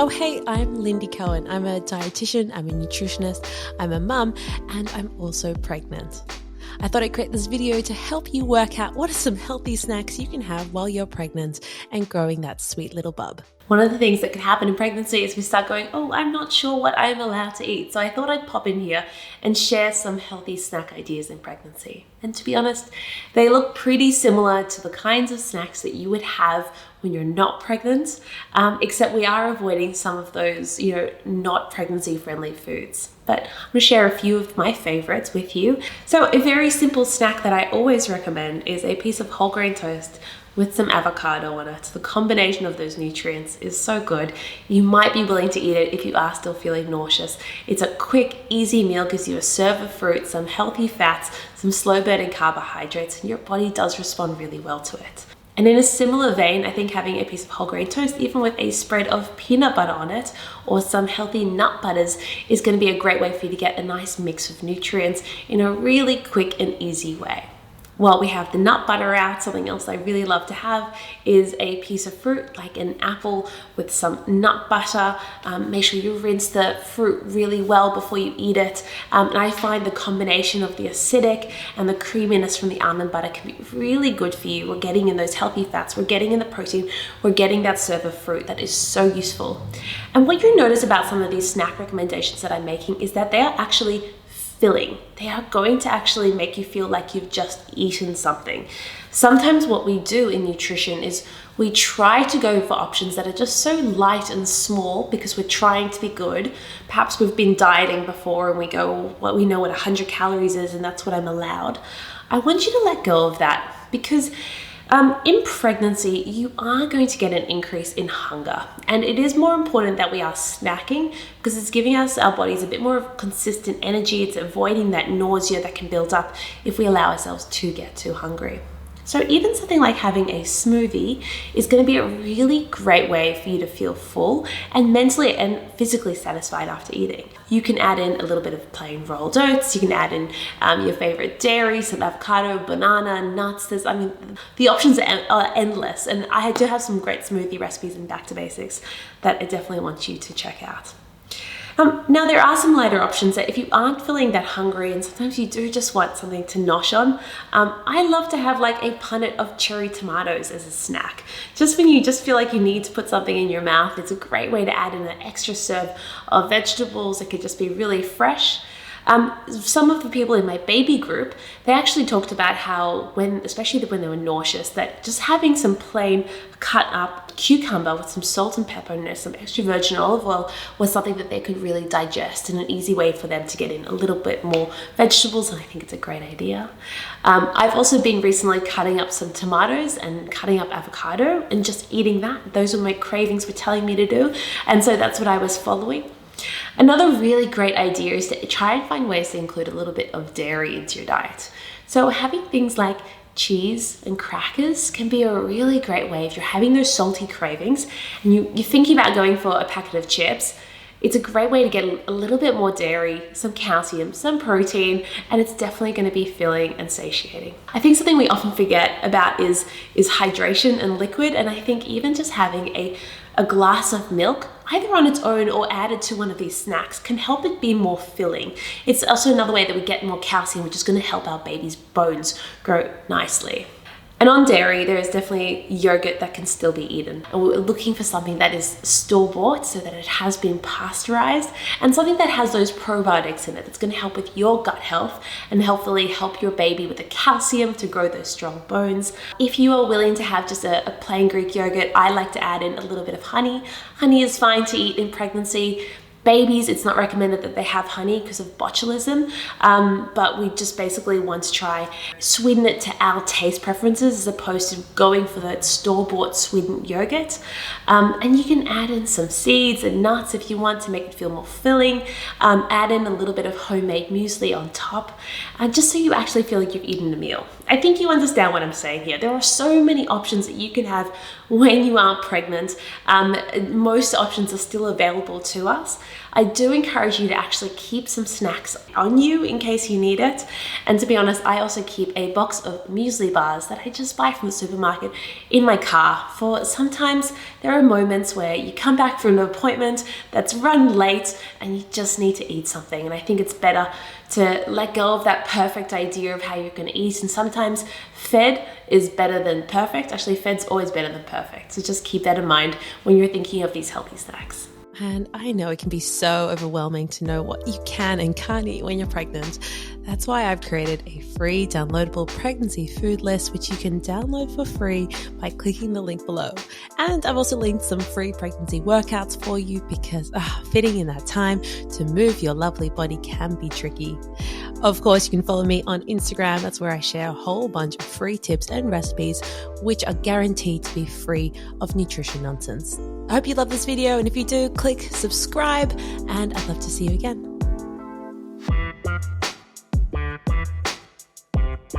Oh, hey, I'm Lindy Cohen. I'm a dietitian, I'm a nutritionist, I'm a mum, and I'm also pregnant. I thought I'd create this video to help you work out what are some healthy snacks you can have while you're pregnant and growing that sweet little bub. One of the things that can happen in pregnancy is we start going, oh, I'm not sure what I'm allowed to eat. So I thought I'd pop in here and share some healthy snack ideas in pregnancy. And to be honest, they look pretty similar to the kinds of snacks that you would have when you're not pregnant, except we are avoiding some of those, not pregnancy-friendly foods. But I'm gonna share a few of my favorites with you. So a very simple snack that I always recommend is a piece of whole grain toast with some avocado on it. The combination of those nutrients is so good. You might be willing to eat it if you are still feeling nauseous. It's a quick, easy meal, gives you a serve of fruit, some healthy fats, some slow burning carbohydrates, and your body does respond really well to it. And in a similar vein, I think having a piece of whole grain toast, even with a spread of peanut butter on it, or some healthy nut butters, is going to be a great way for you to get a nice mix of nutrients in a really quick and easy way. While we have the nut butter out, something else I really love to have is a piece of fruit, like an apple with some nut butter. Make sure you rinse the fruit really well before you eat it. And I find the combination of the acidic and the creaminess from the almond butter can be really good for you. We're getting in those healthy fats, we're getting in the protein, we're getting that serve of fruit that is so useful. And what you notice about some of these snack recommendations that I'm making is that they are actually filling. They are going to actually make you feel like you've just eaten something. Sometimes what we do in nutrition is we try to go for options that are just so light and small because we're trying to be good. Perhaps we've been dieting before and we go, well, we know what 100 calories is and that's what I'm allowed. I want you to let go of that because in pregnancy, you are going to get an increase in hunger. And it is more important that we are snacking because it's giving us, our bodies, a bit more of consistent energy. It's avoiding that nausea that can build up if we allow ourselves to get too hungry. So even something like having a smoothie is going to be a really great way for you to feel full and mentally and physically satisfied after eating. You can add in a little bit of plain rolled oats. You can add in your favorite dairy, some avocado, banana, nuts. The options are endless. And I do have some great smoothie recipes in Back to Basics that I definitely want you to check out. Now there are some lighter options that if you aren't feeling that hungry and sometimes you do just want something to nosh on, I love to have like a punnet of cherry tomatoes as a snack. Just when you just feel like you need to put something in your mouth, it's a great way to add in an extra serve of vegetables. It could just be really fresh. Some of the people in my baby group, they actually talked about how especially when they were nauseous, that just having some plain cut up cucumber with some salt and pepper and some extra virgin olive oil was something that they could really digest and an easy way for them to get in a little bit more vegetables. And I think it's a great idea. I've also been recently cutting up some tomatoes and cutting up avocado and just eating that. Those are my cravings were telling me to do. And so that's what I was following. Another really great idea is to try and find ways to include a little bit of dairy into your diet. So having things like cheese and crackers can be a really great way if you're having those salty cravings and you're thinking about going for a packet of chips. It's a great way to get a little bit more dairy, some calcium, some protein, and it's definitely going to be filling and satiating. I think something we often forget about is hydration and liquid, and I think even just having a glass of milk, either on its own or added to one of these snacks, can help it be more filling. It's also another way that we get more calcium, which is going to help our baby's bones grow nicely. And on dairy, there is definitely yogurt that can still be eaten. And we're looking for something that is store-bought so that it has been pasteurized and something that has those probiotics in it that's going to help with your gut health and hopefully help your baby with the calcium to grow those strong bones. If you are willing to have just a plain Greek yogurt, I like to add in a little bit of honey. Honey is fine to eat in pregnancy. Babies, it's not recommended that they have honey because of botulism, but we just basically want to try sweeten it to our taste preferences as opposed to going for that store-bought sweetened yogurt. And you can add in some seeds and nuts if you want to make it feel more filling. Add in a little bit of homemade muesli on top, just so you actually feel like you've eaten a meal. I think you understand what I'm saying here. There are so many options that you can have when you aren't pregnant. Most options are still available to us. I do encourage you to actually keep some snacks on you in case you need it. And to be honest, I also keep a box of muesli bars that I just buy from the supermarket in my car, for sometimes there are moments where you come back from an appointment that's run late and you just need to eat something. And I think it's better to let go of that perfect idea of how you're going to eat. And sometimes fed is better than perfect. Actually, fed's always better than perfect. So just keep that in mind when you're thinking of these healthy snacks. And I know it can be so overwhelming to know what you can and can't eat when you're pregnant. That's why I've created a free downloadable pregnancy food list, which you can download for free by clicking the link below. And I've also linked some free pregnancy workouts for you because fitting in that time to move your lovely body can be tricky. Of course, you can follow me on Instagram. That's where I share a whole bunch of free tips and recipes, which are guaranteed to be free of nutrition nonsense. I hope you love this video, and if you do, click subscribe, and I'd love to see you again.